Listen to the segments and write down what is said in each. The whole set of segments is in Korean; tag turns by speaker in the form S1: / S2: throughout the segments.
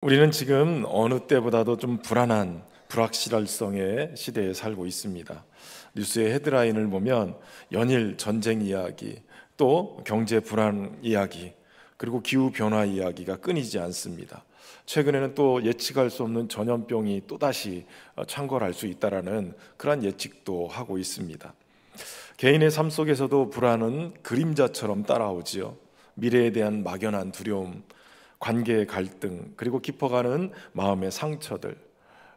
S1: 우리는 지금 어느 때보다도 좀 불안한 불확실성의 시대에 살고 있습니다. 뉴스의 헤드라인을 보면 연일 전쟁 이야기, 또 경제 불안 이야기, 그리고 기후 변화 이야기가 끊이지 않습니다. 최근에는 또 예측할 수 없는 전염병이 또다시 창궐할 수 있다라는 그런 예측도 하고 있습니다. 개인의 삶 속에서도 불안은 그림자처럼 따라오지요. 미래에 대한 막연한 두려움, 관계의 갈등, 그리고 깊어가는 마음의 상처들,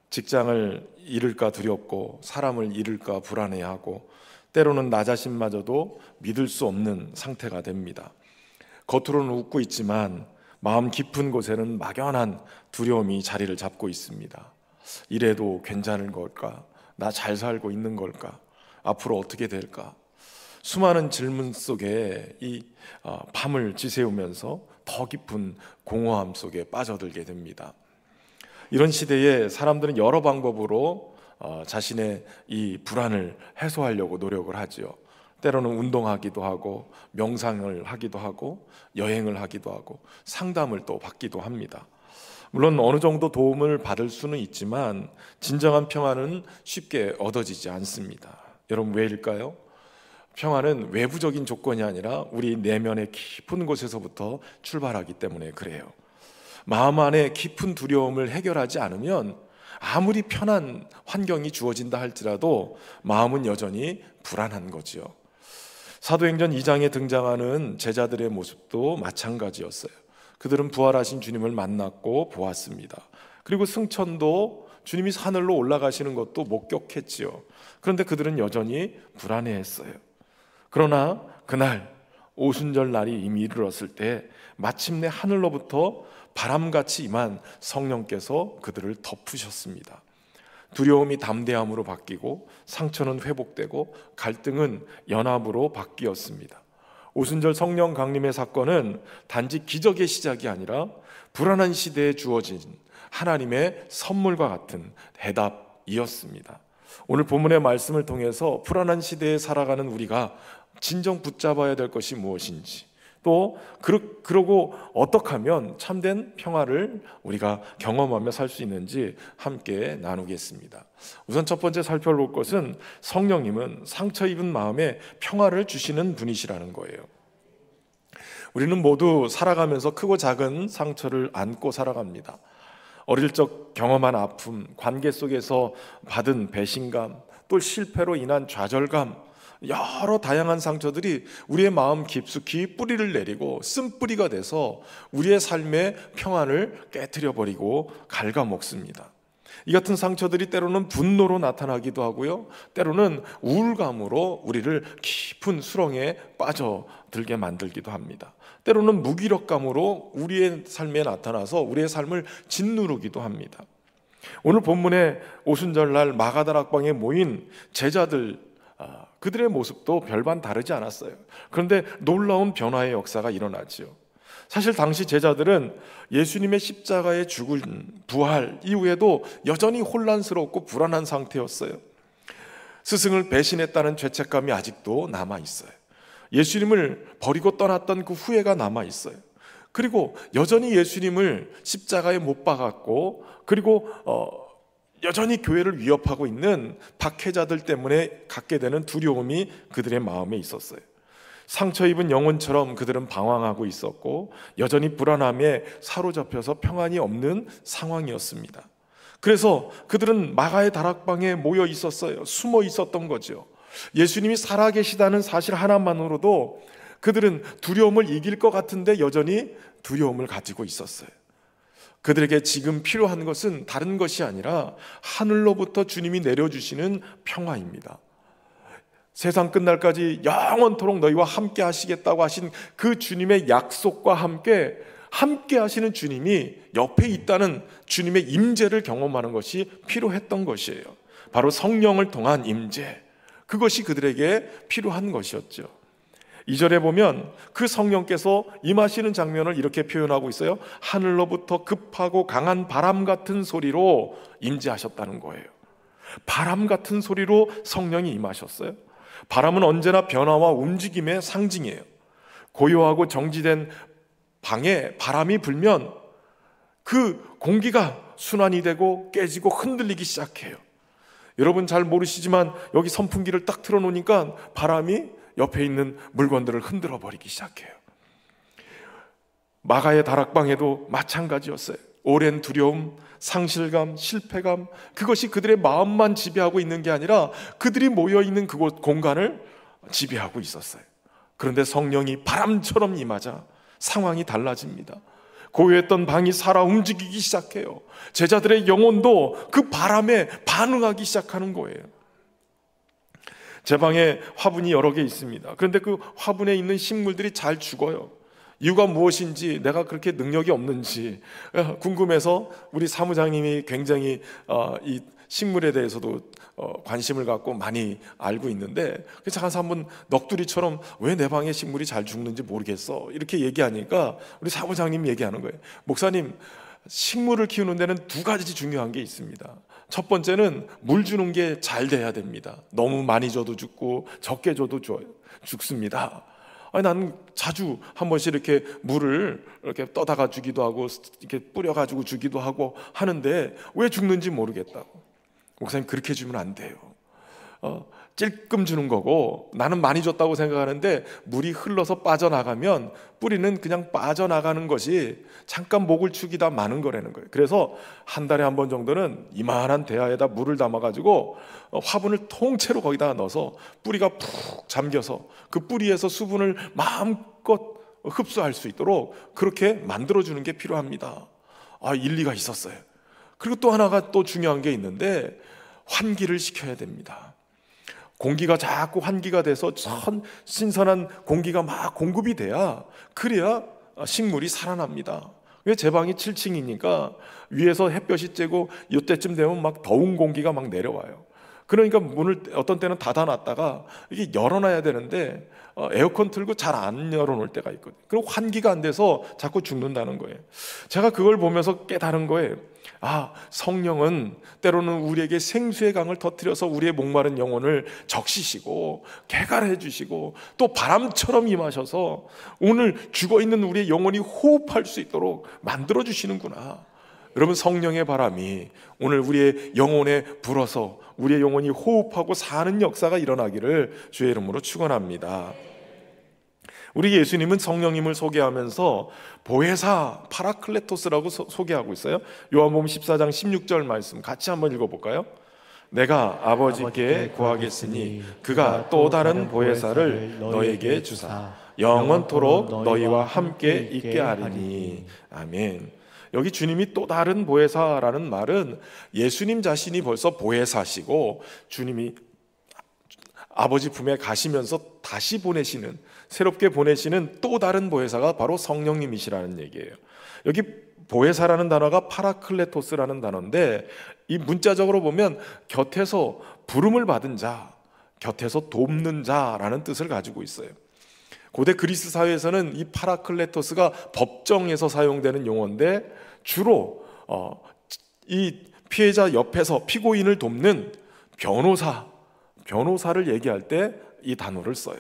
S1: 직장을 잃을까 두렵고 사람을 잃을까 불안해하고 때로는 나 자신마저도 믿을 수 없는 상태가 됩니다. 겉으로는 웃고 있지만 마음 깊은 곳에는 막연한 두려움이 자리를 잡고 있습니다. 이래도 괜찮은 걸까? 나 잘 살고 있는 걸까? 앞으로 어떻게 될까? 수많은 질문 속에 이 밤을 지새우면서 더 깊은 공허함 속에 빠져들게 됩니다. 이런 시대에 사람들은 여러 방법으로 자신의 이 불안을 해소하려고 노력을 하죠. 때로는 운동하기도 하고 명상을 하기도 하고 여행을 하기도 하고 상담을 또 받기도 합니다. 물론 어느 정도 도움을 받을 수는 있지만 진정한 평안은 쉽게 얻어지지 않습니다. 여러분, 왜일까요? 평안은 외부적인 조건이 아니라 우리 내면의 깊은 곳에서부터 출발하기 때문에 그래요. 마음 안에 깊은 두려움을 해결하지 않으면 아무리 편한 환경이 주어진다 할지라도 마음은 여전히 불안한 거지요. 사도행전 2장에 등장하는 제자들의 모습도 마찬가지였어요. 그들은 부활하신 주님을 만났고 보았습니다. 그리고 승천도 주님이 하늘로 올라가시는 것도 목격했지요. 그런데 그들은 여전히 불안해했어요. 그러나 그날 오순절 날이 이미 이르렀을 때 마침내 하늘로부터 바람같이 임한 성령께서 그들을 덮으셨습니다. 두려움이 담대함으로 바뀌고 상처는 회복되고 갈등은 연합으로 바뀌었습니다. 오순절 성령 강림의 사건은 단지 기적의 시작이 아니라 불안한 시대에 주어진 하나님의 선물과 같은 대답이었습니다. 오늘 본문의 말씀을 통해서 불안한 시대에 살아가는 우리가 진정 붙잡아야 될 것이 무엇인지, 또 그러고 어떻게 하면 참된 평화를 우리가 경험하며 살 수 있는지 함께 나누겠습니다. 우선 첫 번째 살펴볼 것은 성령님은 상처 입은 마음에 평화를 주시는 분이시라는 거예요. 우리는 모두 살아가면서 크고 작은 상처를 안고 살아갑니다. 어릴 적 경험한 아픔, 관계 속에서 받은 배신감, 또 실패로 인한 좌절감, 여러 다양한 상처들이 우리의 마음 깊숙이 뿌리를 내리고 쓴뿌리가 돼서 우리의 삶의 평안을 깨트려버리고 갉아먹습니다. 이 같은 상처들이 때로는 분노로 나타나기도 하고요, 때로는 우울감으로 우리를 깊은 수렁에 빠져들게 만들기도 합니다. 때로는 무기력감으로 우리의 삶에 나타나서 우리의 삶을 짓누르기도 합니다. 오늘 본문의 오순절날 마가다락방에 모인 제자들, 그들의 모습도 별반 다르지 않았어요. 그런데 놀라운 변화의 역사가 일어나지요. 사실 당시 제자들은 예수님의 십자가에 죽은 부활 이후에도 여전히 혼란스럽고 불안한 상태였어요. 스승을 배신했다는 죄책감이 아직도 남아있어요. 예수님을 버리고 떠났던 그 후회가 남아있어요. 그리고 여전히 예수님을 십자가에 못 박았고, 그리고 여전히 교회를 위협하고 있는 박해자들 때문에 갖게 되는 두려움이 그들의 마음에 있었어요. 상처 입은 영혼처럼 그들은 방황하고 있었고 여전히 불안함에 사로잡혀서 평안이 없는 상황이었습니다. 그래서 그들은 마가의 다락방에 모여 있었어요. 숨어 있었던 거죠. 예수님이 살아계시다는 사실 하나만으로도 그들은 두려움을 이길 것 같은데 여전히 두려움을 가지고 있었어요. 그들에게 지금 필요한 것은 다른 것이 아니라 하늘로부터 주님이 내려주시는 평화입니다. 세상 끝날까지 영원토록 너희와 함께 하시겠다고 하신 그 주님의 약속과 함께 하시는 주님이 옆에 있다는 주님의 임재를 경험하는 것이 필요했던 것이에요. 바로 성령을 통한 임재, 그것이 그들에게 필요한 것이었죠. 2절에 보면 그 성령께서 임하시는 장면을 이렇게 표현하고 있어요. 하늘로부터 급하고 강한 바람 같은 소리로 임재하셨다는 거예요. 바람 같은 소리로 성령이 임하셨어요. 바람은 언제나 변화와 움직임의 상징이에요. 고요하고 정지된 방에 바람이 불면 그 공기가 순환이 되고 깨지고 흔들리기 시작해요. 여러분 잘 모르시지만 여기 선풍기를 딱 틀어놓으니까 바람이 옆에 있는 물건들을 흔들어 버리기 시작해요. 마가의 다락방에도 마찬가지였어요. 오랜 두려움, 상실감, 실패감, 그것이 그들의 마음만 지배하고 있는 게 아니라 그들이 모여있는 그곳 공간을 지배하고 있었어요. 그런데 성령이 바람처럼 임하자 상황이 달라집니다. 고요했던 방이 살아 움직이기 시작해요. 제자들의 영혼도 그 바람에 반응하기 시작하는 거예요. 제 방에 화분이 여러 개 있습니다. 그런데 그 화분에 있는 식물들이 잘 죽어요. 이유가 무엇인지, 내가 그렇게 능력이 없는지 궁금해서 우리 사무장님이 굉장히 이 식물에 대해서도 관심을 갖고 많이 알고 있는데, 그래서 가서 한번 넋두리처럼 왜 내 방에 식물이 잘 죽는지 모르겠어 이렇게 얘기하니까 우리 사무장님 얘기하는 거예요. 목사님, 식물을 키우는 데는 두 가지 중요한 게 있습니다. 첫 번째는 물 주는 게 잘 돼야 됩니다. 너무 많이 줘도 죽고 적게 줘도 죽습니다. 아니, 나는 자주 한 번씩 이렇게 물을 이렇게 떠다가 주기도 하고 이렇게 뿌려가지고 주기도 하고 하는데 왜 죽는지 모르겠다고. 목사님, 그렇게 주면 안 돼요. 찔끔 주는 거고, 나는 많이 줬다고 생각하는데 물이 흘러서 빠져나가면 뿌리는 그냥 빠져나가는 것이 잠깐 목을 축이다 마는 거라는 거예요. 그래서 한 달에 한 번 정도는 이만한 대야에다 물을 담아가지고 화분을 통째로 거기다 넣어서 뿌리가 푹 잠겨서 그 뿌리에서 수분을 마음껏 흡수할 수 있도록 그렇게 만들어주는 게 필요합니다. 일리가 있었어요. 그리고 또 하나가 또 중요한 게 있는데, 환기를 시켜야 됩니다. 공기가 자꾸 환기가 돼서 신선한 공기가 막 공급이 돼야, 그래야 식물이 살아납니다. 왜? 제 방이 7층이니까 위에서 햇볕이 쬐고 이때쯤 되면 막 더운 공기가 막 내려와요. 그러니까 문을 어떤 때는 닫아놨다가 이게 열어놔야 되는데 에어컨 틀고 잘 안 열어놓을 때가 있거든요. 그리고 환기가 안 돼서 자꾸 죽는다는 거예요. 제가 그걸 보면서 깨달은 거예요. 성령은 때로는 우리에게 생수의 강을 터뜨려서 우리의 목마른 영혼을 적시시고 개갈해 주시고 또 바람처럼 임하셔서 오늘 죽어있는 우리의 영혼이 호흡할 수 있도록 만들어 주시는구나. 여러분, 성령의 바람이 오늘 우리의 영혼에 불어서 우리의 영혼이 호흡하고 사는 역사가 일어나기를 주의 이름으로 축원합니다. 우리 예수님은 성령님을 소개하면서 보혜사 파라클레토스라고 소개하고 있어요. 요한복음 14장 16절 말씀 같이 한번 읽어볼까요? 내가 아버지께 구하겠으니 그가 또 다른 보혜사를 너에게 주사 영원토록 너희와 함께 있게 하리니. 아멘. 여기 주님이 또 다른 보혜사라는 말은 예수님 자신이 벌써 보혜사시고 주님이 아버지 품에 가시면서 다시 보내시는, 새롭게 보내시는 또 다른 보혜사가 바로 성령님이시라는 얘기예요. 여기 보혜사라는 단어가 파라클레토스라는 단어인데, 이 문자적으로 보면 곁에서 부름을 받은 자, 곁에서 돕는 자라는 뜻을 가지고 있어요. 고대 그리스 사회에서는 이 파라클레토스가 법정에서 사용되는 용어인데, 주로 이 피해자 옆에서 피고인을 돕는 변호사를 얘기할 때 이 단어를 써요.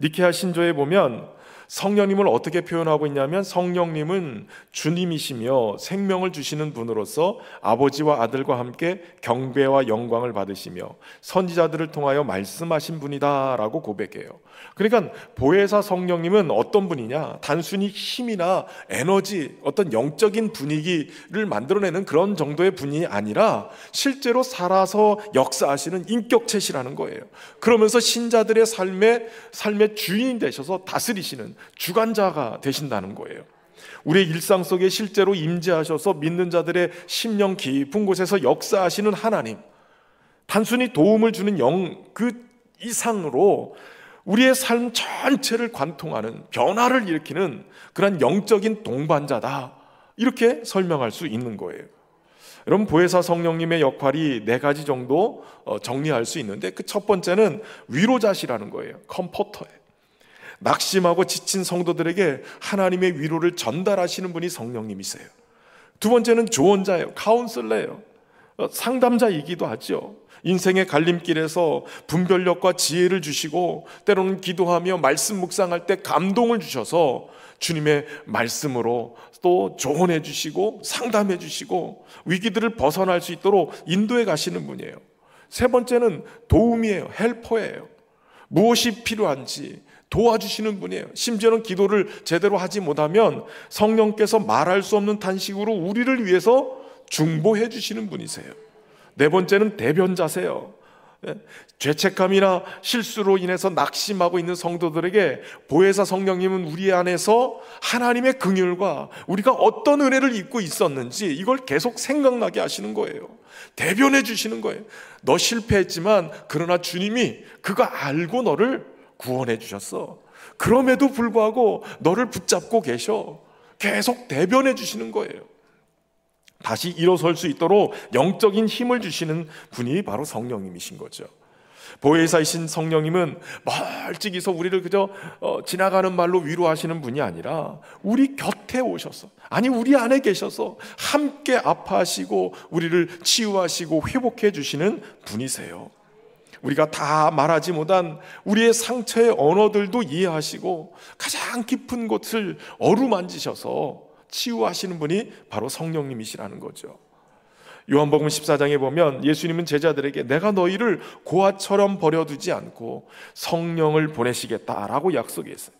S1: 니케아 신조에 보면 성령님을 어떻게 표현하고 있냐면, 성령님은 주님이시며 생명을 주시는 분으로서 아버지와 아들과 함께 경배와 영광을 받으시며 선지자들을 통하여 말씀하신 분이다 라고 고백해요. 그러니까 보혜사 성령님은 어떤 분이냐, 단순히 힘이나 에너지, 어떤 영적인 분위기를 만들어내는 그런 정도의 분이 아니라 실제로 살아서 역사하시는 인격체시라는 거예요. 그러면서 신자들의 삶의 주인이 되셔서 다스리시는 주관자가 되신다는 거예요. 우리의 일상 속에 실제로 임재하셔서 믿는 자들의 심령 깊은 곳에서 역사하시는 하나님, 단순히 도움을 주는 그 이상으로 우리의 삶 전체를 관통하는, 변화를 일으키는 그런 영적인 동반자다, 이렇게 설명할 수 있는 거예요. 여러분, 보혜사 성령님의 역할이 4가지 정도 정리할 수 있는데, 그 첫 번째는 위로자시라는 거예요. 컴포터예요. 낙심하고 지친 성도들에게 하나님의 위로를 전달하시는 분이 성령님이세요. 두 번째는 조언자예요. 카운슬러예요. 상담자이기도 하죠. 인생의 갈림길에서 분별력과 지혜를 주시고 때로는 기도하며 말씀 묵상할 때 감동을 주셔서 주님의 말씀으로 또 조언해 주시고 상담해 주시고 위기들을 벗어날 수 있도록 인도해 가시는 분이에요. 세 번째는 도움이에요. 헬퍼예요. 무엇이 필요한지 도와주시는 분이에요. 심지어는 기도를 제대로 하지 못하면 성령께서 말할 수 없는 탄식으로 우리를 위해서 중보해 주시는 분이세요. 네 번째는 대변자세요. 죄책감이나 실수로 인해서 낙심하고 있는 성도들에게 보혜사 성령님은 우리 안에서 하나님의 긍휼과 우리가 어떤 은혜를 입고 있었는지 이걸 계속 생각나게 하시는 거예요. 대변해 주시는 거예요. 너 실패했지만 그러나 주님이 그거 알고 너를 구원해 주셨어. 그럼에도 불구하고 너를 붙잡고 계셔. 계속 대변해 주시는 거예요. 다시 일어설 수 있도록 영적인 힘을 주시는 분이 바로 성령님이신 거죠. 보혜사이신 성령님은 멀찍이서 우리를 그저 지나가는 말로 위로하시는 분이 아니라 우리 곁에 오셔서, 아니 우리 안에 계셔서 함께 아파하시고 우리를 치유하시고 회복해 주시는 분이세요. 우리가 다 말하지 못한 우리의 상처의 언어들도 이해하시고 가장 깊은 곳을 어루만지셔서 치유하시는 분이 바로 성령님이시라는 거죠. 요한복음 14장에 보면 예수님은 제자들에게 내가 너희를 고아처럼 버려두지 않고 성령을 보내시겠다라고 약속했어요.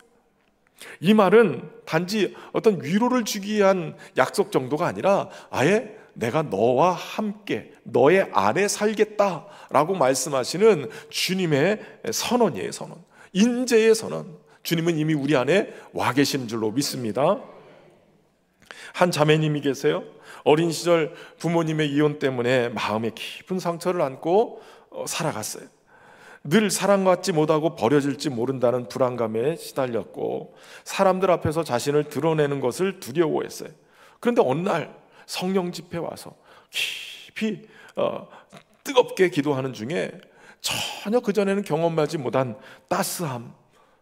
S1: 이 말은 단지 어떤 위로를 주기 위한 약속 정도가 아니라 아예 내가 너와 함께 너의 안에 살겠다라고 말씀하시는 주님의 선언이에요. 선언, 인재의 선언. 주님은 이미 우리 안에 와 계시는 줄로 믿습니다. 한 자매님이 계세요. 어린 시절 부모님의 이혼 때문에 마음에 깊은 상처를 안고 살아갔어요. 늘 사랑받지 못하고 버려질지 모른다는 불안감에 시달렸고 사람들 앞에서 자신을 드러내는 것을 두려워했어요. 그런데 어느 날 성령 집회 와서 깊이 뜨겁게 기도하는 중에 전혀 그전에는 경험하지 못한 따스함,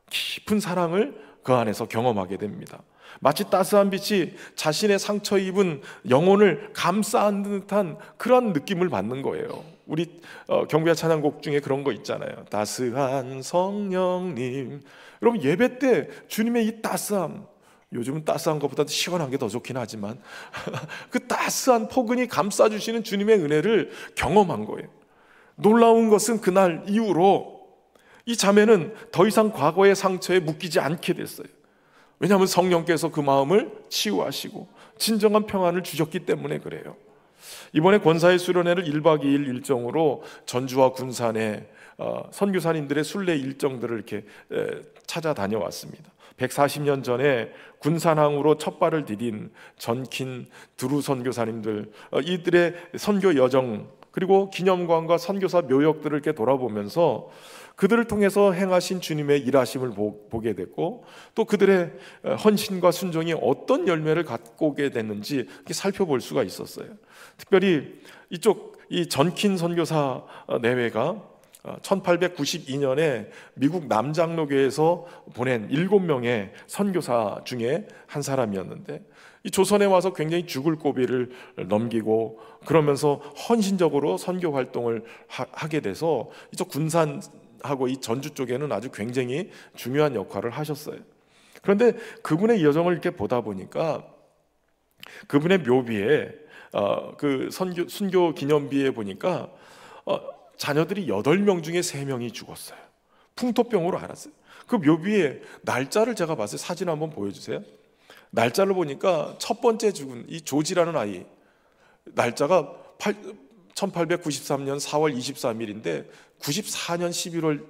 S1: 깊은 사랑을 그 안에서 경험하게 됩니다. 마치 따스한 빛이 자신의 상처 입은 영혼을 감싸는 듯한 그런 느낌을 받는 거예요. 우리 경배 찬양곡 중에 그런 거 있잖아요. 따스한 성령님. 여러분 예배 때 주님의 이 따스함, 요즘은 따스한 것보다 시원한 게 더 좋긴 하지만 그 따스한 포근히 감싸주시는 주님의 은혜를 경험한 거예요. 놀라운 것은 그날 이후로 이 자매는 더 이상 과거의 상처에 묶이지 않게 됐어요. 왜냐하면 성령께서 그 마음을 치유하시고 진정한 평안을 주셨기 때문에 그래요. 이번에 권사의 수련회를 1박 2일 일정으로 전주와 군산에 선교사님들의 순례 일정들을 이렇게 찾아다녀왔습니다. 140년 전에 군산항으로 첫 발을 디딘 전킨 두루 선교사님들, 이들의 선교 여정 그리고 기념관과 선교사 묘역들을 이렇게 돌아보면서 그들을 통해서 행하신 주님의 일하심을 보게 됐고 또 그들의 헌신과 순종이 어떤 열매를 갖고 오게 됐는지 이렇게 살펴볼 수가 있었어요. 특별히 이 전킨 선교사 내외가 1892년에 미국 남장로교에서 보낸 7명의 선교사 중에 한 사람이었는데 이 조선에 와서 굉장히 죽을 고비를 넘기고 그러면서 헌신적으로 선교 활동을 하게 돼서 이쪽 군산하고 이 전주 쪽에는 아주 굉장히 중요한 역할을 하셨어요. 그런데 그분의 여정을 이렇게 보다 보니까 그분의 묘비에 그 순교 기념비에 보니까 자녀들이 8명 중에 3명이 죽었어요. 풍토병으로 알았어요. 그 묘비에 날짜를 제가 봤어요. 사진 한번 보여주세요. 날짜를 보니까 첫 번째 죽은 이 조지라는 아이 날짜가 1893년 4월 23일인데 94년 11월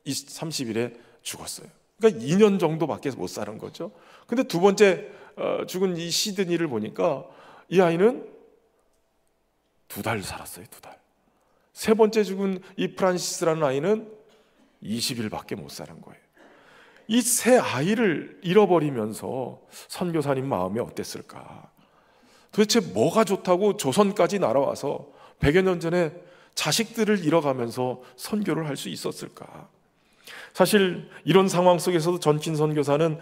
S1: 30일에 죽었어요. 그러니까 2년 정도밖에 못 사는 거죠. 근데 두 번째 죽은 이 시드니를 보니까 이 아이는 2달 살았어요. 2달. 세 번째 죽은 이 프란시스라는 아이는 20일밖에 못 사는 거예요. 이 세 아이를 잃어버리면서 선교사님 마음이 어땠을까? 도대체 뭐가 좋다고 조선까지 날아와서 100여 년 전에 자식들을 잃어가면서 선교를 할 수 있었을까? 사실 이런 상황 속에서도 전킨 선교사는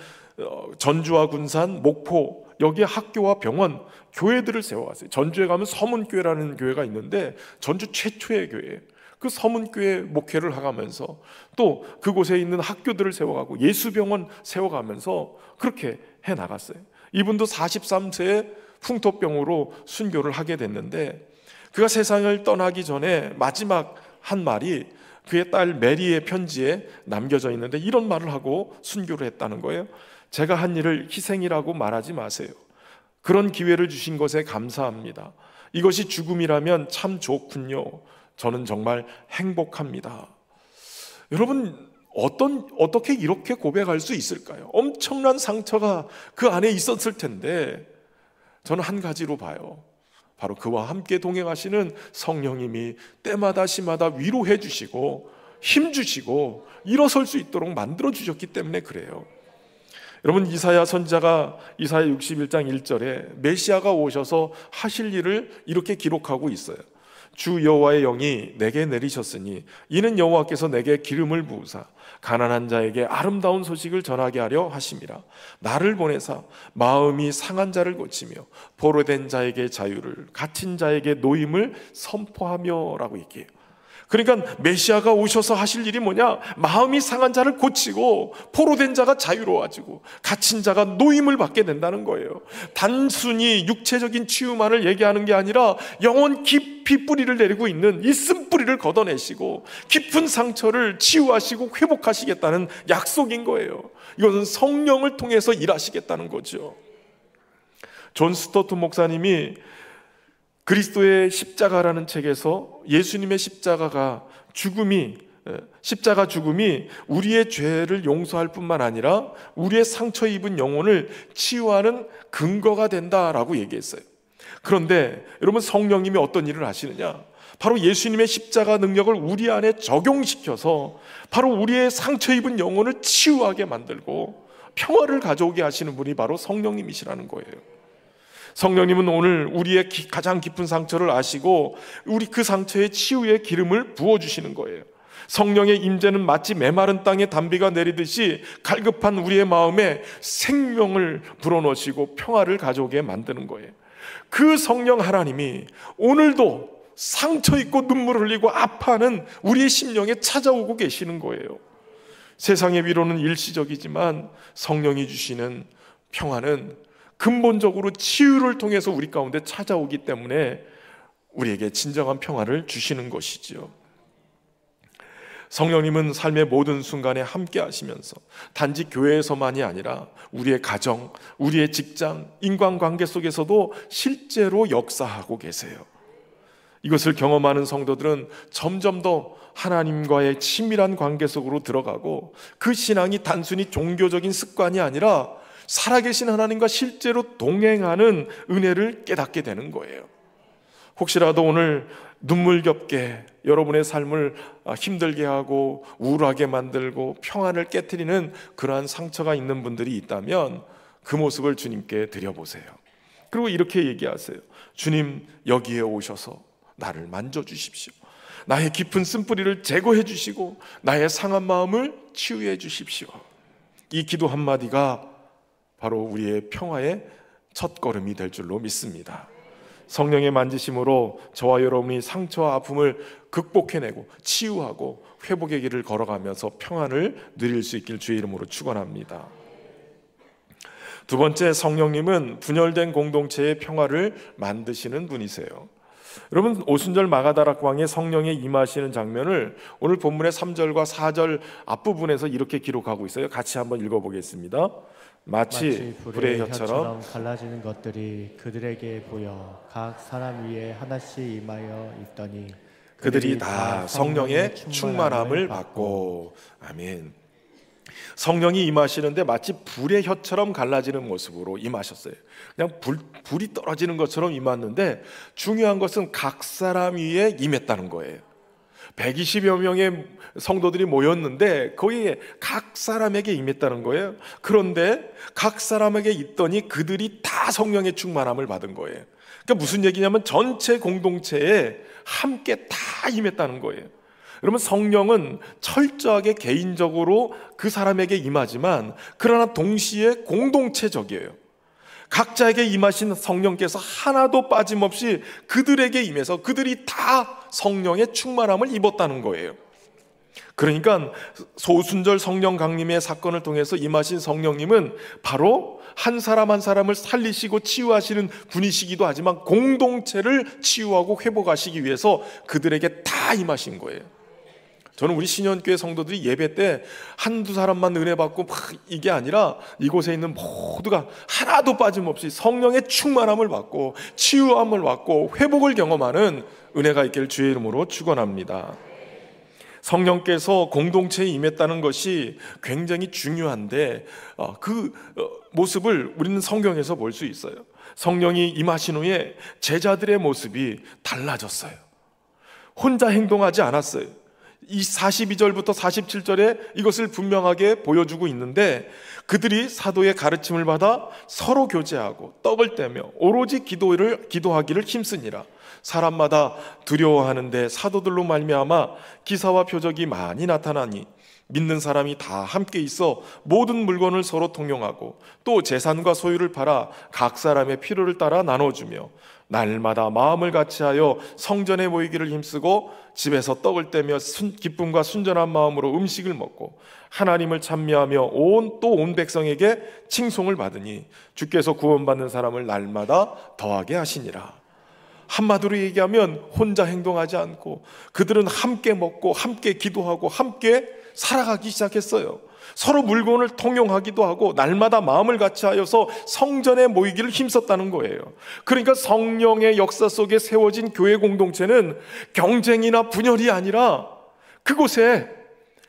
S1: 전주와 군산, 목포 여기에 학교와 병원, 교회들을 세워왔어요. 전주에 가면 서문교회라는 교회가 있는데 전주 최초의 교회예요. 그 서문교회 목회를 하면서 또 그곳에 있는 학교들을 세워가고 예수병원 세워가면서 그렇게 해나갔어요. 이분도 43세에 풍토병으로 순교를 하게 됐는데, 그가 세상을 떠나기 전에 마지막 한 말이 그의 딸 메리의 편지에 남겨져 있는데, 이런 말을 하고 순교를 했다는 거예요. 제가 한 일을 희생이라고 말하지 마세요. 그런 기회를 주신 것에 감사합니다. 이것이 죽음이라면 참 좋군요. 저는 정말 행복합니다. 여러분, 어떻게 이렇게 고백할 수 있을까요? 엄청난 상처가 그 안에 있었을 텐데, 저는 한 가지로 봐요. 바로 그와 함께 동행하시는 성령님이 때마다 시마다 위로해 주시고 힘 주시고 일어설 수 있도록 만들어 주셨기 때문에 그래요. 여러분, 이사야 선지자가 이사야 61장 1절에 메시아가 오셔서 하실 일을 이렇게 기록하고 있어요. 주 여호와의 영이 내게 내리셨으니 이는 여호와께서 내게 기름을 부으사 가난한 자에게 아름다운 소식을 전하게 하려 하심이라. 나를 보내사 마음이 상한 자를 고치며 포로된 자에게 자유를, 갇힌 자에게 노임을 선포하며 라고 얘기해요. 그러니까 메시아가 오셔서 하실 일이 뭐냐? 마음이 상한 자를 고치고 포로된 자가 자유로워지고 갇힌 자가 노임을 받게 된다는 거예요. 단순히 육체적인 치유만을 얘기하는 게 아니라 영혼 깊이 뿌리를 내리고 있는 이 쓴뿌리를 걷어내시고 깊은 상처를 치유하시고 회복하시겠다는 약속인 거예요. 이것은 성령을 통해서 일하시겠다는 거죠. 존 스토트 목사님이 그리스도의 십자가라는 책에서 예수님의 십자가 죽음이 우리의 죄를 용서할 뿐만 아니라 우리의 상처 입은 영혼을 치유하는 근거가 된다라고 얘기했어요. 그런데 여러분, 성령님이 어떤 일을 하시느냐? 바로 예수님의 십자가 능력을 우리 안에 적용시켜서 바로 우리의 상처 입은 영혼을 치유하게 만들고 평화를 가져오게 하시는 분이 바로 성령님이시라는 거예요. 성령님은 오늘 우리의 가장 깊은 상처를 아시고 우리 그 상처의 치유의 기름을 부어주시는 거예요. 성령의 임재는 마치 메마른 땅에 단비가 내리듯이 갈급한 우리의 마음에 생명을 불어넣으시고 평화를 가져오게 만드는 거예요. 그 성령 하나님이 오늘도 상처 있고 눈물 흘리고 아파하는 우리의 심령에 찾아오고 계시는 거예요. 세상의 위로는 일시적이지만 성령이 주시는 평화는 근본적으로 치유를 통해서 우리 가운데 찾아오기 때문에 우리에게 진정한 평화를 주시는 것이지요. 성령님은 삶의 모든 순간에 함께 하시면서 단지 교회에서만이 아니라 우리의 가정, 우리의 직장, 인간관계 속에서도 실제로 역사하고 계세요. 이것을 경험하는 성도들은 점점 더 하나님과의 친밀한 관계 속으로 들어가고 그 신앙이 단순히 종교적인 습관이 아니라 살아계신 하나님과 실제로 동행하는 은혜를 깨닫게 되는 거예요. 혹시라도 오늘 눈물겹게 여러분의 삶을 힘들게 하고 우울하게 만들고 평안을 깨트리는 그러한 상처가 있는 분들이 있다면 그 모습을 주님께 드려보세요. 그리고 이렇게 얘기하세요. 주님, 여기에 오셔서 나를 만져주십시오. 나의 깊은 쓴뿌리를 제거해 주시고 나의 상한 마음을 치유해 주십시오. 이 기도 한마디가 바로 우리의 평화의 첫걸음이 될 줄로 믿습니다. 성령의 만지심으로 저와 여러분이 상처와 아픔을 극복해내고 치유하고 회복의 길을 걸어가면서 평안을 누릴 수 있길 주의 이름으로 축원합니다. 두 번째, 성령님은 분열된 공동체의 평화를 만드시는 분이세요. 여러분, 오순절 마가다락방에 성령의 임하시는 장면을 오늘 본문의 3절과 4절 앞부분에서 이렇게 기록하고 있어요. 같이 한번 읽어보겠습니다. 마치 불의 혀처럼
S2: 갈라지는 것들이 그들에게 보여 각 사람 위에 하나씩 임하여 있더니
S1: 그들이 다 성령의 충만함을 받고. 아멘. 성령이 임하시는데 마치 불의 혀처럼 갈라지는 모습으로 임하셨어요. 그냥 불이 떨어지는 것처럼 임했는데 중요한 것은 각 사람 위에 임했다는 거예요. 120여 명의 성도들이 모였는데 거기에 각 사람에게 임했다는 거예요. 그런데 각 사람에게 있더니 그들이 다 성령의 충만함을 받은 거예요. 그러니까 무슨 얘기냐면 전체 공동체에 함께 다 임했다는 거예요. 여러분, 성령은 철저하게 개인적으로 그 사람에게 임하지만 그러나 동시에 공동체적이에요. 각자에게 임하신 성령께서 하나도 빠짐없이 그들에게 임해서 그들이 다 성령의 충만함을 입었다는 거예요. 그러니까 소순절 성령 강림의 사건을 통해서 임하신 성령님은 바로 한 사람 한 사람을 살리시고 치유하시는 분이시기도 하지만 공동체를 치유하고 회복하시기 위해서 그들에게 다 임하신 거예요. 저는 우리 신현교회 성도들이 예배 때 한두 사람만 은혜 받고 막 이게 아니라 이곳에 있는 모두가 하나도 빠짐없이 성령의 충만함을 받고 치유함을 받고 회복을 경험하는 은혜가 있기를 주의 이름으로 축원합니다. 성령께서 공동체에 임했다는 것이 굉장히 중요한데 그 모습을 우리는 성경에서 볼 수 있어요. 성령이 임하신 후에 제자들의 모습이 달라졌어요. 혼자 행동하지 않았어요. 이 42절부터 47절에 이것을 분명하게 보여주고 있는데 그들이 사도의 가르침을 받아 서로 교제하고 떡을 떼며 오로지 기도하기를 힘쓰니라. 사람마다 두려워하는데 사도들로 말미암아 기사와 표적이 많이 나타나니 믿는 사람이 다 함께 있어 모든 물건을 서로 통용하고 또 재산과 소유를 팔아 각 사람의 필요를 따라 나눠주며 날마다 마음을 같이하여 성전에 모이기를 힘쓰고 집에서 떡을 떼며 기쁨과 순전한 마음으로 음식을 먹고 하나님을 찬미하며 온 백성에게 칭송을 받으니 주께서 구원받는 사람을 날마다 더하게 하시니라. 한마디로 얘기하면 혼자 행동하지 않고 그들은 함께 먹고 함께 기도하고 함께 살아가기 시작했어요. 서로 물건을 통용하기도 하고 날마다 마음을 같이하여서 성전에 모이기를 힘썼다는 거예요. 그러니까 성령의 역사 속에 세워진 교회 공동체는 경쟁이나 분열이 아니라 그곳에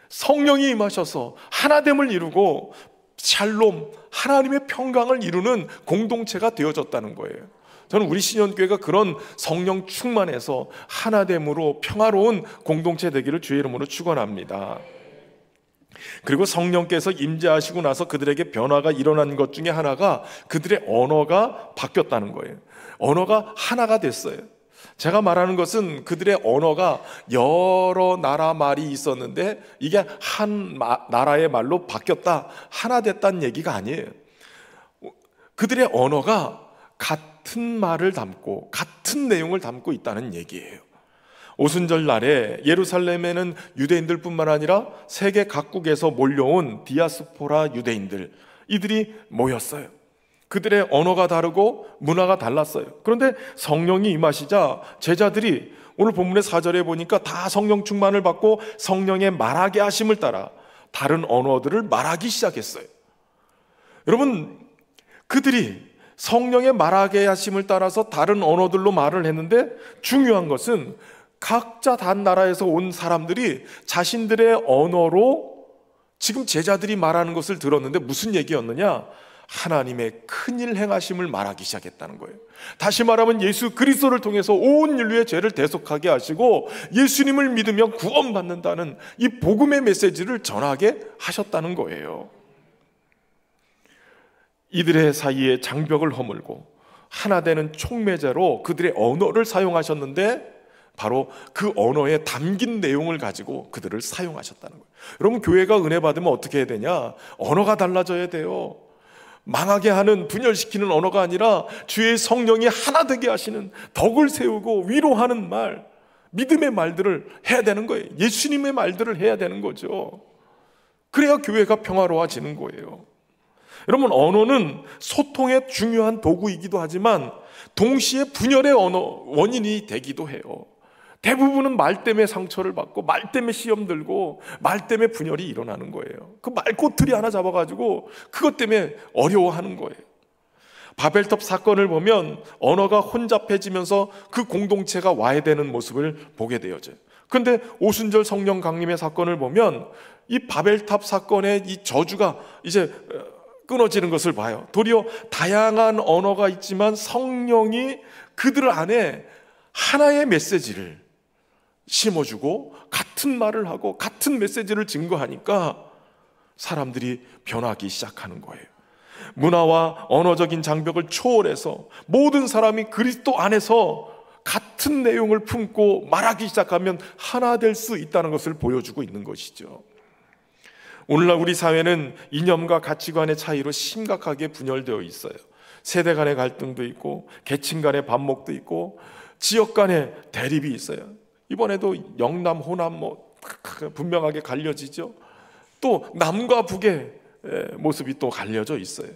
S1: 성령이 임하셔서 하나됨을 이루고 샬롬, 하나님의 평강을 이루는 공동체가 되어졌다는 거예요. 저는 우리 신현교회가 그런 성령 충만해서 하나됨으로 평화로운 공동체 되기를 주의 이름으로 축원합니다. 그리고 성령께서 임재하시고 나서 그들에게 변화가 일어난 것 중에 하나가 그들의 언어가 바뀌었다는 거예요. 언어가 하나가 됐어요. 제가 말하는 것은 그들의 언어가 여러 나라 말이 있었는데 이게 한 나라의 말로 바뀌었다, 하나 됐다는 얘기가 아니에요. 그들의 언어가 같은 말을 담고 같은 내용을 담고 있다는 얘기예요. 오순절 날에 예루살렘에는 유대인들뿐만 아니라 세계 각국에서 몰려온 디아스포라 유대인들, 이들이 모였어요. 그들의 언어가 다르고 문화가 달랐어요. 그런데 성령이 임하시자 제자들이 오늘 본문의 4절에 보니까 다 성령 충만을 받고 성령의 말하게 하심을 따라 다른 언어들을 말하기 시작했어요. 여러분, 그들이 성령의 말하게 하심을 따라서 다른 언어들로 말을 했는데 중요한 것은 각자 다른 나라에서 온 사람들이 자신들의 언어로 지금 제자들이 말하는 것을 들었는데 무슨 얘기였느냐? 하나님의 큰일 행하심을 말하기 시작했다는 거예요. 다시 말하면 예수 그리스도를 통해서 온 인류의 죄를 대속하게 하시고 예수님을 믿으면 구원받는다는 이 복음의 메시지를 전하게 하셨다는 거예요. 이들의 사이에 장벽을 허물고 하나 되는 촉매제로 그들의 언어를 사용하셨는데 바로 그 언어에 담긴 내용을 가지고 그들을 사용하셨다는 거예요. 여러분, 교회가 은혜 받으면 어떻게 해야 되냐? 언어가 달라져야 돼요. 망하게 하는, 분열시키는 언어가 아니라 주의 성령이 하나 되게 하시는, 덕을 세우고 위로하는 말, 믿음의 말들을 해야 되는 거예요. 예수님의 말들을 해야 되는 거죠. 그래야 교회가 평화로워지는 거예요. 여러분, 언어는 소통의 중요한 도구이기도 하지만 동시에 분열의 원인이 되기도 해요. 대부분은 말 때문에 상처를 받고 말 때문에 시험 들고 말 때문에 분열이 일어나는 거예요. 그 말꼬투리 하나 잡아가지고 그것 때문에 어려워하는 거예요. 바벨탑 사건을 보면 언어가 혼잡해지면서 그 공동체가 와해되는 모습을 보게 되어져요. 그런데 오순절 성령 강림의 사건을 보면 이 바벨탑 사건의 이 저주가 이제 끊어지는 것을 봐요. 도리어 다양한 언어가 있지만 성령이 그들 안에 하나의 메시지를 심어주고 같은 말을 하고 같은 메시지를 증거하니까 사람들이 변하기 시작하는 거예요. 문화와 언어적인 장벽을 초월해서 모든 사람이 그리스도 안에서 같은 내용을 품고 말하기 시작하면 하나 될 수 있다는 것을 보여주고 있는 것이죠. 오늘날 우리 사회는 이념과 가치관의 차이로 심각하게 분열되어 있어요. 세대 간의 갈등도 있고 계층 간의 반목도 있고 지역 간의 대립이 있어요. 이번에도 영남, 호남 분명하게 갈려지죠. 또 남과 북의 모습이 또 갈려져 있어요.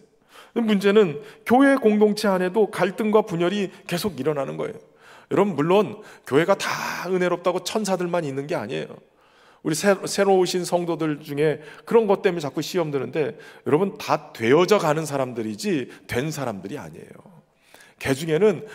S1: 문제는 교회 공동체 안에도 갈등과 분열이 계속 일어나는 거예요. 여러분, 물론 교회가 다 은혜롭다고 천사들만 있는 게 아니에요. 우리 새로 오신 성도들 중에 그런 것 때문에 자꾸 시험 드는데, 여러분 다 되어져 가는 사람들이지 된 사람들이 아니에요. 개 중에는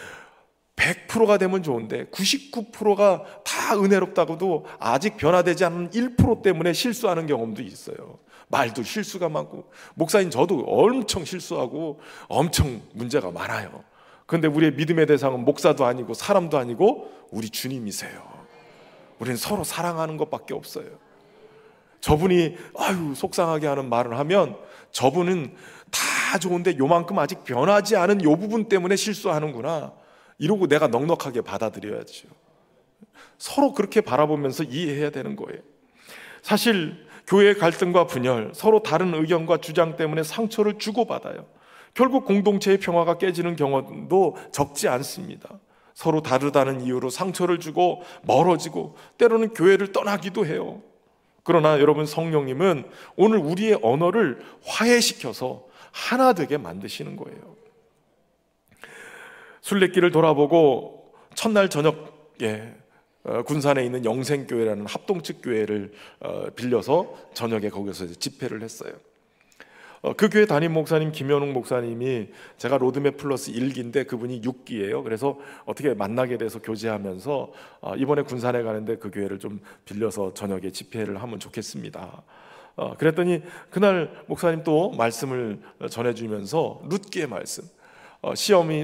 S1: 100%가 되면 좋은데 99%가 다 은혜롭다고도 아직 변화되지 않은 1% 때문에 실수하는 경험도 있어요. 말도 실수가 많고, 목사님 저도 엄청 실수하고 엄청 문제가 많아요. 그런데 우리의 믿음의 대상은 목사도 아니고 사람도 아니고 우리 주님이세요. 우리는 서로 사랑하는 것밖에 없어요. 저분이 속상하게 하는 말을 하면 저분은 다 좋은데 요만큼 아직 변하지 않은 요 부분 때문에 실수하는구나, 이러고 내가 넉넉하게 받아들여야죠. 서로 그렇게 바라보면서 이해해야 되는 거예요. 사실 교회의 갈등과 분열, 서로 다른 의견과 주장 때문에 상처를 주고받아요. 결국 공동체의 평화가 깨지는 경우도 적지 않습니다. 서로 다르다는 이유로 상처를 주고 멀어지고 때로는 교회를 떠나기도 해요. 그러나 여러분, 성령님은 오늘 우리의 언어를 화해시켜서 하나 되게 만드시는 거예요. 순례길을 돌아보고 첫날 저녁에 군산에 있는 영생교회라는 합동측 교회를 빌려서 저녁에 거기서 집회를 했어요. 그 교회 담임 목사님 김현웅 목사님이, 제가 로드맵 플러스 1기인데 그분이 6기예요. 그래서 어떻게 만나게 돼서 교제하면서 이번에 군산에 가는데 그 교회를 좀 빌려서 저녁에 집회를 하면 좋겠습니다. 그랬더니 그날 목사님 또 말씀을 전해주면서 룻기의 말씀,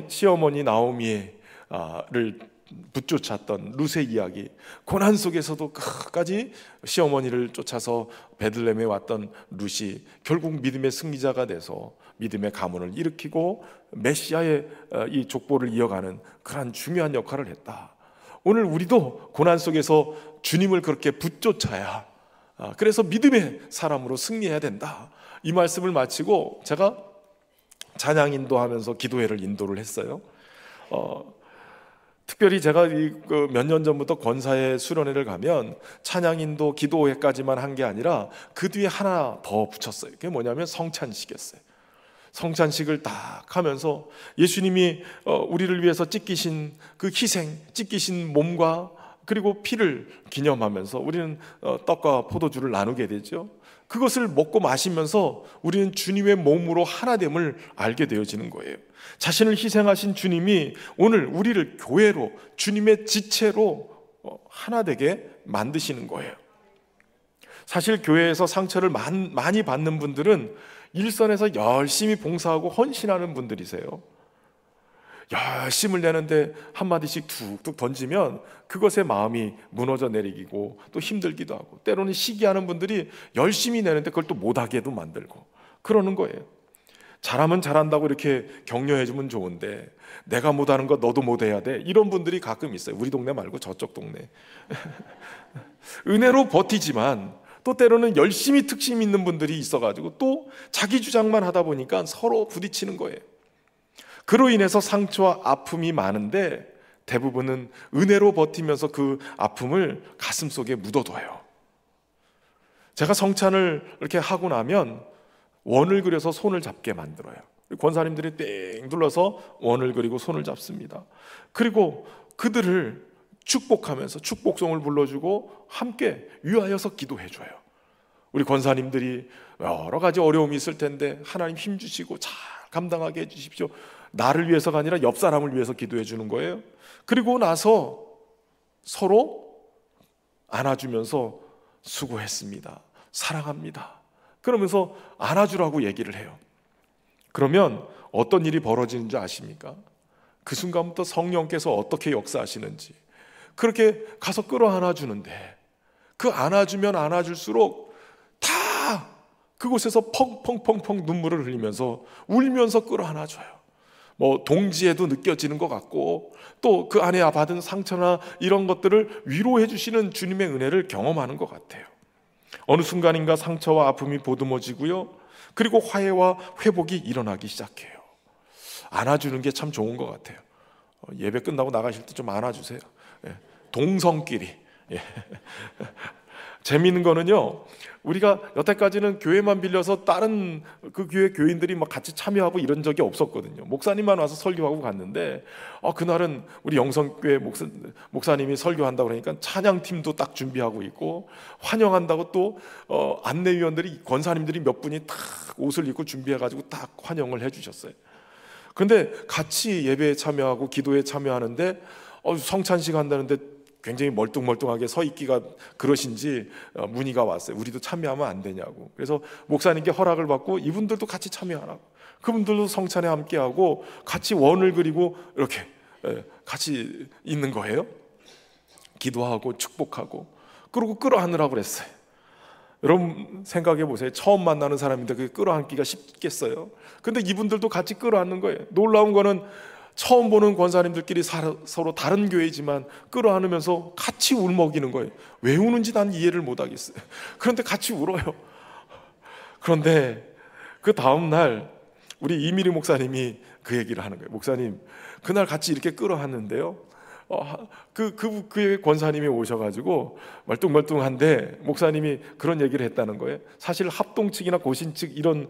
S1: 시어머니 나오미를 붙쫓았던 룻의 이야기, 고난 속에서도 끝까지 시어머니를 쫓아서 베들레헴에 왔던 룻이 결국 믿음의 승리자가 돼서 믿음의 가문을 일으키고 메시아의 이 족보를 이어가는 그런 중요한 역할을 했다. 오늘 우리도 고난 속에서 주님을 그렇게 붙쫓아야, 그래서 믿음의 사람으로 승리해야 된다. 이 말씀을 마치고 제가 찬양 인도하면서 기도회를 인도를 했어요. 특별히 제가 몇 년 전부터 권사의 수련회를 가면 찬양 인도 기도회까지만 한 게 아니라 그 뒤에 하나 더 붙였어요. 그게 뭐냐면 성찬식이었어요. 성찬식을 딱 하면서 예수님이 우리를 위해서 찢기신 그 희생, 찢기신 몸과 그리고 피를 기념하면서 우리는 떡과 포도주를 나누게 되죠. 그것을 먹고 마시면서 우리는 주님의 몸으로 하나됨을 알게 되어지는 거예요. 자신을 희생하신 주님이 오늘 우리를 교회로, 주님의 지체로 하나 되게 만드시는 거예요. 사실 교회에서 상처를 많이 받는 분들은 일선에서 열심히 봉사하고 헌신하는 분들이세요. 열심을 내는데 한마디씩 툭툭 던지면 그것에 마음이 무너져 내리고 또 힘들기도 하고, 때로는 시기하는 분들이 열심히 내는데 그걸 또 못하게도 만들고 그러는 거예요. 잘하면 잘한다고 이렇게 격려해주면 좋은데 내가 못하는 거 너도 못해야 돼, 이런 분들이 가끔 있어요. 우리 동네 말고 저쪽 동네. 은혜로 버티지만 또 때로는 열심히 특심 있는 분들이 있어가지고 또 자기 주장만 하다 보니까 서로 부딪히는 거예요. 그로 인해서 상처와 아픔이 많은데 대부분은 은혜로 버티면서 그 아픔을 가슴속에 묻어둬요. 제가 성찬을 이렇게 하고 나면 원을 그려서 손을 잡게 만들어요. 권사님들이 땡 둘러서 원을 그리고 손을 잡습니다. 그리고 그들을 축복하면서 축복송을 불러주고 함께 위하여서 기도해줘요. 우리 권사님들이 여러 가지 어려움이 있을 텐데 하나님 힘주시고 잘 감당하게 해주십시오. 나를 위해서가 아니라 옆 사람을 위해서 기도해 주는 거예요. 그리고 나서 서로 안아주면서 수고했습니다, 사랑합니다, 그러면서 안아주라고 얘기를 해요. 그러면 어떤 일이 벌어지는 줄 아십니까? 그 순간부터 성령께서 어떻게 역사하시는지, 그렇게 가서 끌어안아 주는데 그 안아주면 안아줄수록 다 그곳에서 펑펑펑펑 눈물을 흘리면서 울면서 끌어안아 줘요. 동지에도 느껴지는 것 같고 또 그 안에 받은 상처나 이런 것들을 위로해 주시는 주님의 은혜를 경험하는 것 같아요. 어느 순간인가 상처와 아픔이 보듬어지고요, 그리고 화해와 회복이 일어나기 시작해요. 안아주는 게 참 좋은 것 같아요. 예배 끝나고 나가실 때 좀 안아주세요. 예, 동성끼리. 예. 재미있는 거는요, 우리가 여태까지는 교회만 빌려서 다른 그 교회 교인들이 막 같이 참여하고 이런 적이 없었거든요. 목사님만 와서 설교하고 갔는데, 그날은 우리 영성교회 목사님이 설교한다고 그러니까 찬양팀도 딱 준비하고 있고, 환영한다고 또 안내위원들이, 권사님들이 몇 분이 딱 옷을 입고 준비해가지고 딱 환영을 해주셨어요. 그런데 같이 예배에 참여하고 기도에 참여하는데 성찬식 한다는데 굉장히 멀뚱멀뚱하게 서 있기가 그러신지 문의가 왔어요. 우리도 참여하면 안 되냐고. 그래서 목사님께 허락을 받고 이분들도 같이 참여하라고. 그분들도 성찬에 함께하고 같이 원을 그리고 이렇게 같이 있는 거예요. 기도하고 축복하고, 그리고 끌어안으라고 그랬어요. 여러분 생각해 보세요. 처음 만나는 사람인데 그게 끌어안기가 쉽겠어요? 근데 이분들도 같이 끌어안는 거예요. 놀라운 거는 처음 보는 권사님들끼리 서로 다른 교회지만 끌어안으면서 같이 울먹이는 거예요. 왜 우는지 난 이해를 못하겠어요. 그런데 같이 울어요. 그런데 그 다음날 우리 이미리 목사님이 그 얘기를 하는 거예요. 목사님, 그날 같이 이렇게 끌어안는데요, 그 권사님이 오셔가지고 멀뚱멀뚱한데 목사님이 그런 얘기를 했다는 거예요. 사실 합동 측이나 고신 측 이런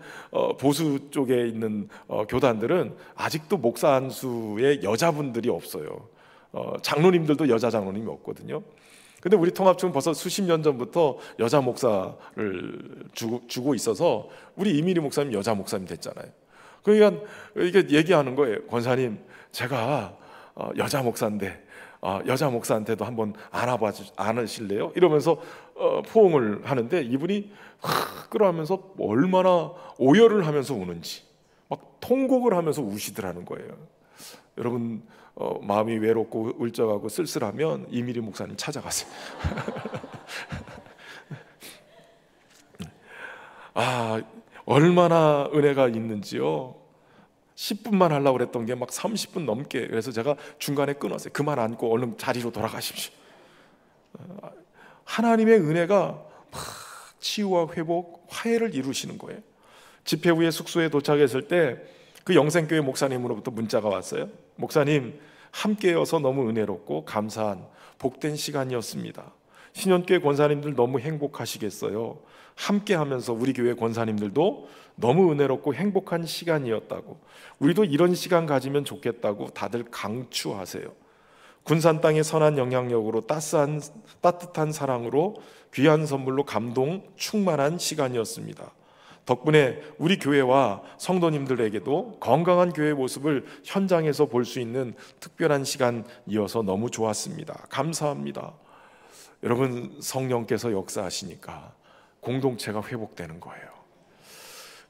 S1: 보수 쪽에 있는 교단들은 아직도 목사 안수에 여자분들이 없어요. 장로님들도 여자 장로님이 없거든요. 근데 우리 통합측은 벌써 수십 년 전부터 여자 목사를 주고 있어서 우리 이민희 목사님 여자 목사님 됐잖아요. 그러니까 이게 얘기하는 거예요. 권사님, 제가 여자 목사인데 여자 목사한테도 한번 안으실래요? 이러면서 포옹을 하는데 이분이 끌어하면서 얼마나 오열을 하면서 우는지 막 통곡을 하면서 우시더라는 거예요. 여러분 마음이 외롭고 울적하고 쓸쓸하면 이미리 목사님 찾아가세요. 얼마나 은혜가 있는지요. 10분만 하려고 그랬던 게 막 30분 넘게, 그래서 제가 중간에 끊었어요. 그만 안고 얼른 자리로 돌아가십시오. 하나님의 은혜가 막 치유와 회복, 화해를 이루시는 거예요. 집회 후에 숙소에 도착했을 때 그 영생교회 목사님으로부터 문자가 왔어요. 목사님, 함께여서 너무 은혜롭고 감사한 복된 시간이었습니다. 신현교회 권사님들 너무 행복하시겠어요. 함께하면서 우리 교회 권사님들도 너무 은혜롭고 행복한 시간이었다고, 우리도 이런 시간 가지면 좋겠다고 다들 강추하세요. 군산 땅의 선한 영향력으로 따뜻한 사랑으로 귀한 선물로 감동 충만한 시간이었습니다. 덕분에 우리 교회와 성도님들에게도 건강한 교회 모습을 현장에서 볼 수 있는 특별한 시간이어서 너무 좋았습니다. 감사합니다. 여러분, 성령께서 역사하시니까 공동체가 회복되는 거예요.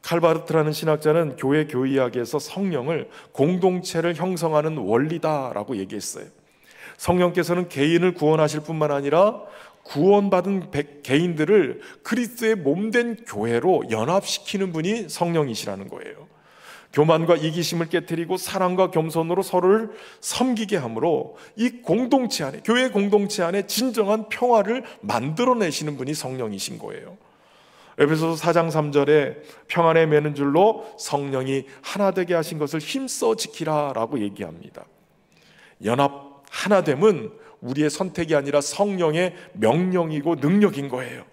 S1: 칼바르트라는 신학자는 교회 교의학에서 성령을 공동체를 형성하는 원리다라고 얘기했어요. 성령께서는 개인을 구원하실 뿐만 아니라 구원받은 개인들을 그리스도의 몸된 교회로 연합시키는 분이 성령이시라는 거예요. 교만과 이기심을 깨트리고 사랑과 겸손으로 서로를 섬기게 함으로 이 공동체 안에, 교회 공동체 안에 진정한 평화를 만들어내시는 분이 성령이신 거예요. 에베소서 4장 3절에 평안에 매는 줄로 성령이 하나 되게 하신 것을 힘써 지키라 라고 얘기합니다. 연합 하나됨은 우리의 선택이 아니라 성령의 명령이고 능력인 거예요.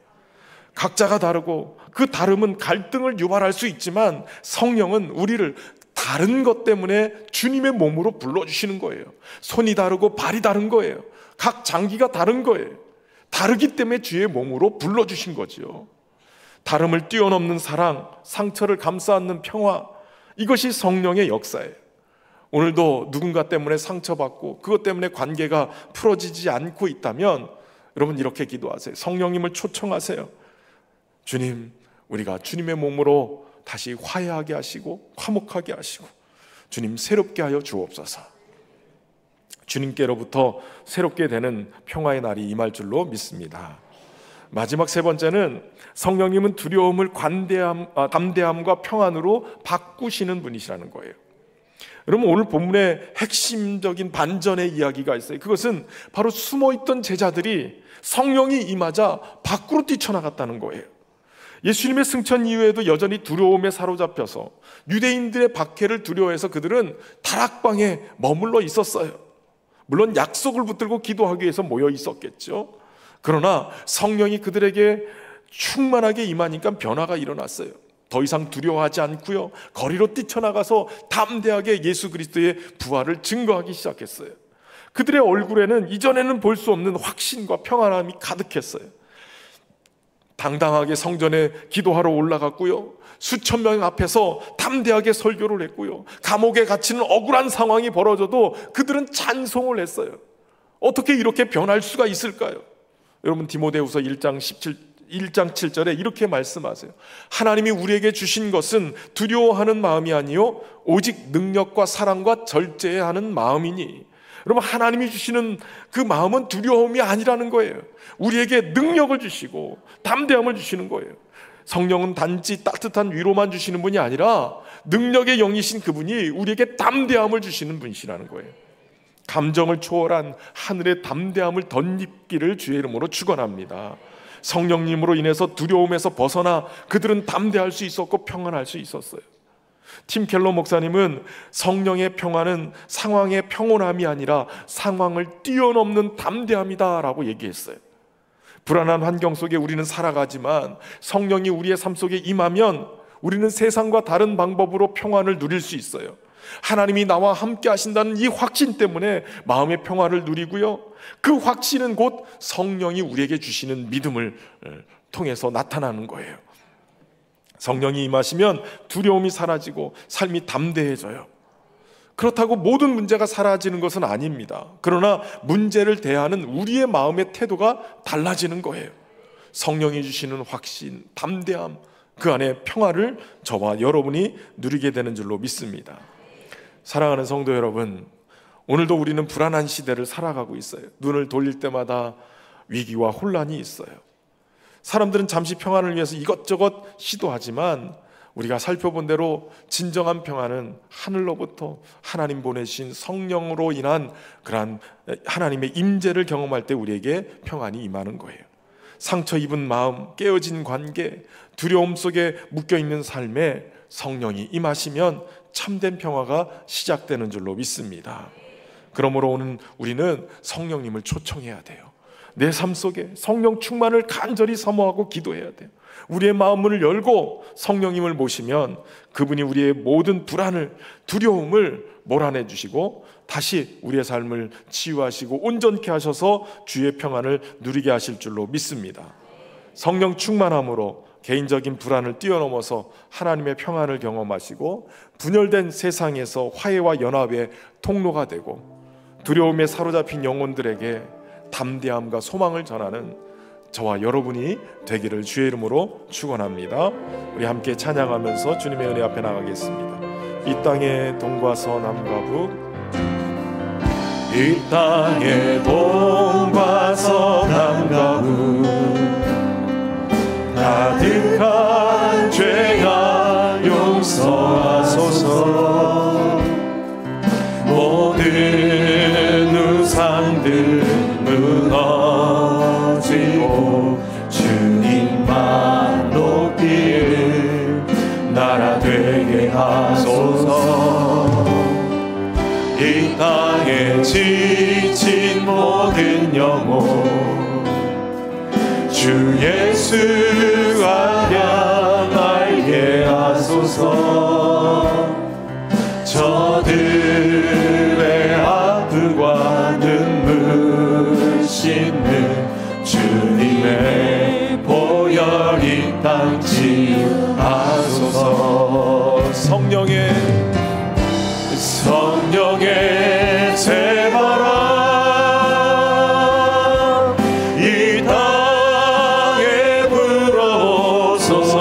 S1: 각자가 다르고 그 다름은 갈등을 유발할 수 있지만 성령은 우리를 다른 것 때문에 주님의 몸으로 불러주시는 거예요. 손이 다르고 발이 다른 거예요. 각 장기가 다른 거예요. 다르기 때문에 주의 몸으로 불러주신 거지요. 다름을 뛰어넘는 사랑, 상처를 감싸 안는 평화, 이것이 성령의 역사예요. 오늘도 누군가 때문에 상처받고 그것 때문에 관계가 풀어지지 않고 있다면 여러분 이렇게 기도하세요. 성령님을 초청하세요. 주님, 우리가 주님의 몸으로 다시 화해하게 하시고 화목하게 하시고 주님 새롭게 하여 주옵소서. 주님께로부터 새롭게 되는 평화의 날이 임할 줄로 믿습니다. 마지막 세 번째는 성령님은 두려움을 담대함과 평안으로 바꾸시는 분이시라는 거예요. 여러분, 오늘 본문에 핵심적인 반전의 이야기가 있어요. 그것은 바로 숨어있던 제자들이 성령이 임하자 밖으로 뛰쳐나갔다는 거예요. 예수님의 승천 이후에도 여전히 두려움에 사로잡혀서 유대인들의 박해를 두려워해서 그들은 다락방에 머물러 있었어요. 물론 약속을 붙들고 기도하기 위해서 모여 있었겠죠. 그러나 성령이 그들에게 충만하게 임하니까 변화가 일어났어요. 더 이상 두려워하지 않고요, 거리로 뛰쳐나가서 담대하게 예수 그리스도의 부활을 증거하기 시작했어요. 그들의 얼굴에는 이전에는 볼 수 없는 확신과 평안함이 가득했어요. 당당하게 성전에 기도하러 올라갔고요, 수천 명 앞에서 담대하게 설교를 했고요, 감옥에 갇히는 억울한 상황이 벌어져도 그들은 찬송을 했어요. 어떻게 이렇게 변할 수가 있을까요? 여러분, 디모데후서 1장 7절에 이렇게 말씀하세요. 하나님이 우리에게 주신 것은 두려워하는 마음이 아니요 오직 능력과 사랑과 절제해야 하는 마음이니. 여러분, 하나님이 주시는 그 마음은 두려움이 아니라는 거예요. 우리에게 능력을 주시고 담대함을 주시는 거예요. 성령은 단지 따뜻한 위로만 주시는 분이 아니라 능력의 영이신 그분이 우리에게 담대함을 주시는 분이시라는 거예요. 감정을 초월한 하늘의 담대함을 덧입기를 주의 이름으로 축원합니다. 성령님으로 인해서 두려움에서 벗어나 그들은 담대할 수 있었고 평안할 수 있었어요. 팀 켈러 목사님은 성령의 평안은 상황의 평온함이 아니라 상황을 뛰어넘는 담대함이다 라고 얘기했어요. 불안한 환경 속에 우리는 살아가지만 성령이 우리의 삶 속에 임하면 우리는 세상과 다른 방법으로 평안을 누릴 수 있어요. 하나님이 나와 함께 하신다는 이 확신 때문에 마음의 평화를 누리고요, 그 확신은 곧 성령이 우리에게 주시는 믿음을 통해서 나타나는 거예요. 성령이 임하시면 두려움이 사라지고 삶이 담대해져요. 그렇다고 모든 문제가 사라지는 것은 아닙니다. 그러나 문제를 대하는 우리의 마음의 태도가 달라지는 거예요. 성령이 주시는 확신, 담대함, 그 안에 평화를 저와 여러분이 누리게 되는 줄로 믿습니다. 사랑하는 성도 여러분, 오늘도 우리는 불안한 시대를 살아가고 있어요. 눈을 돌릴 때마다 위기와 혼란이 있어요. 사람들은 잠시 평안을 위해서 이것저것 시도하지만 우리가 살펴본 대로 진정한 평안은 하늘로부터 하나님 보내신 성령으로 인한 그러한 하나님의 임재를 경험할 때 우리에게 평안이 임하는 거예요. 상처 입은 마음, 깨어진 관계, 두려움 속에 묶여있는 삶에 성령이 임하시면 참된 평화가 시작되는 줄로 믿습니다. 그러므로 오늘 우리는 성령님을 초청해야 돼요. 내 삶 속에 성령 충만을 간절히 사모하고 기도해야 돼요. 우리의 마음문을 열고 성령님을 모시면 그분이 우리의 모든 불안을, 두려움을 몰아내 주시고 다시 우리의 삶을 치유하시고 온전케 하셔서 주의 평안을 누리게 하실 줄로 믿습니다. 성령 충만함으로 개인적인 불안을 뛰어넘어서 하나님의 평안을 경험하시고 분열된 세상에서 화해와 연합의 통로가 되고 두려움에 사로잡힌 영혼들에게 담대함과 소망을 전하는 저와 여러분이 되기를 주의 이름으로 축원합니다. 우리 함께 찬양하면서 주님의 은혜 앞에 나가겠습니다. 이 땅의 동과 서남과 북, 이 땅의 동과 서남과 북, 가득한 죄가 용서하소서. 모든 우상들 무너지고 주님만 높이는 나라 되게 하소서. 이 땅에 지친 모든 영혼 주 예수 안녕 알게 하소서. 저들의 아픔과 눈물 씻는 주님의 보혈 이 땅 치유하소서. 성령의 새바람 이 땅에 불어오소서.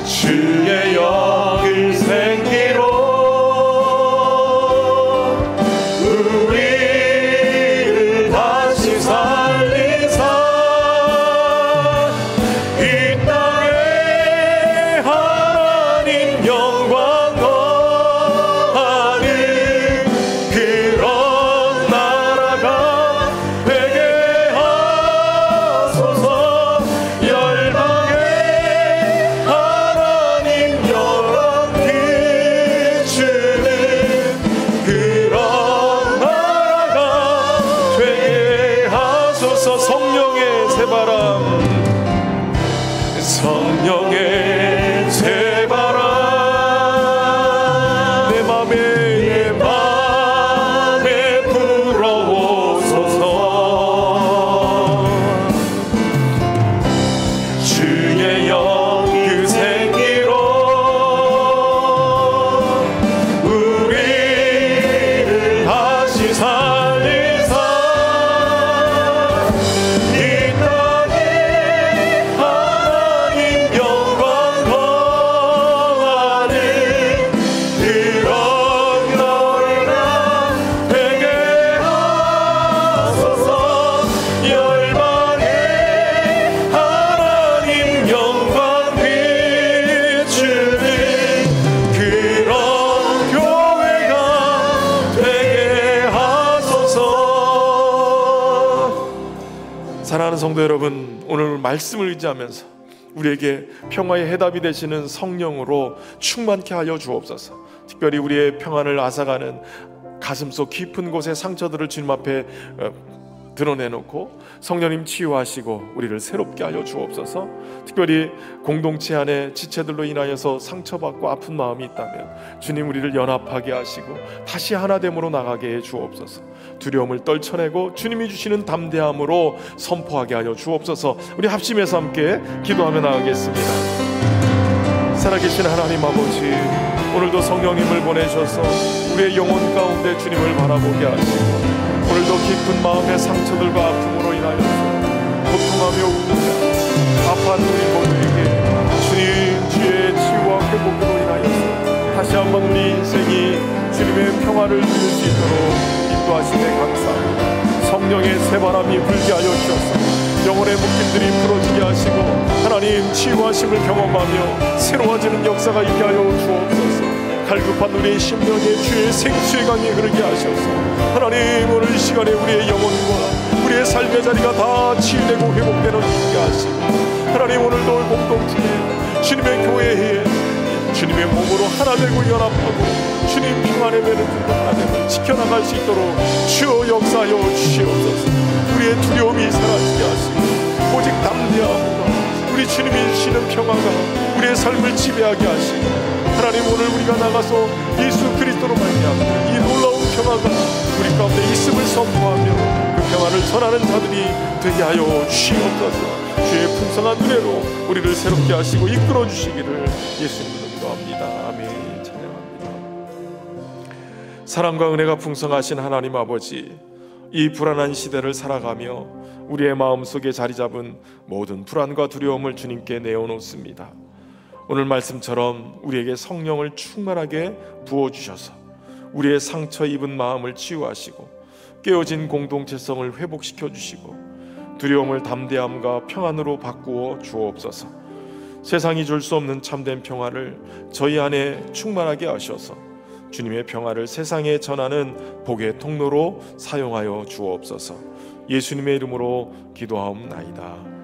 S1: 주의 영을 생기로 우리를 다시 살리사 사랑하는 성도 여러분, 오늘 말씀을 의지하면서 우리에게 평화의 해답이 되시는 성령으로 충만케 하여 주옵소서. 특별히 우리의 평안을 앗아가는 가슴속 깊은 곳의 상처들을 주님 앞에 드러내놓고 성령님 치유하시고 우리를 새롭게 하여 주옵소서. 특별히 공동체 안에 지체들로 인하여서 상처받고 아픈 마음이 있다면 주님 우리를 연합하게 하시고 다시 하나됨으로 나가게 해 주옵소서. 두려움을 떨쳐내고 주님이 주시는 담대함으로 선포하게 하여 주옵소서. 우리 합심해서 함께 기도하며 나가겠습니다. 살아계신 하나님 아버지, 오늘도 성령님을 보내셔서 우리의 영혼 가운데 주님을 바라보게 하시고 오늘도 깊은 마음의 상처들과 아픔으로 인하여서 고통하며 우는 아파한 우리 모두에게 주님 주의 치유와 회복으로 인하여서 다시 한번 우리 인생이 주님의 평화를 누릴 수 있도록 인도하심에 감사합니다. 성령의 새바람이 불게 하여 주셔서 영혼의 묶임들이 풀어지게 하시고 하나님 치유하심을 경험하며 새로워지는 역사가 있게 하여 주옵소서. 갈급한 우리의 심령에 주의 생수의 강이 흐르게 하셔서 하나님 오늘 이 시간에 우리의 영혼과 우리의 삶의 자리가 다 치유되고 회복되는 있게 하시고 하나님 오늘도 공동체에 주님의 교회에 주님의 몸으로 하나 되고 연합하고 주님 평안의 매듭들과 하나됨을 지켜나갈 수 있도록 주여 역사하여 주시옵소서. 우리의 두려움이 사라지게 하시고 오직 담대함과 우리 주님이 주시는 평화가 우리의 삶을 지배하게 하시고 하나님 오늘 우리가 나가서 예수 그리스도로 말미암아 이 놀라운 평화가 우리 가운데 있음을 선포하며 그 평화를 전하는 자들이 되게 하여 주시옵소서. 주의 풍성한 은혜로 우리를 새롭게 하시고 이끌어 주시기를 예수님으로 기도합니다. 아멘. 찬양합니다. 사랑과 은혜가 풍성하신 하나님 아버지, 이 불안한 시대를 살아가며 우리의 마음속에 자리 잡은 모든 불안과 두려움을 주님께 내어놓습니다. 오늘 말씀처럼 우리에게 성령을 충만하게 부어주셔서 우리의 상처 입은 마음을 치유하시고 깨어진 공동체성을 회복시켜 주시고 두려움을 담대함과 평안으로 바꾸어 주옵소서. 세상이 줄 수 없는 참된 평화를 저희 안에 충만하게 하셔서 주님의 평화를 세상에 전하는 복의 통로로 사용하여 주옵소서. 예수님의 이름으로 기도하옵나이다.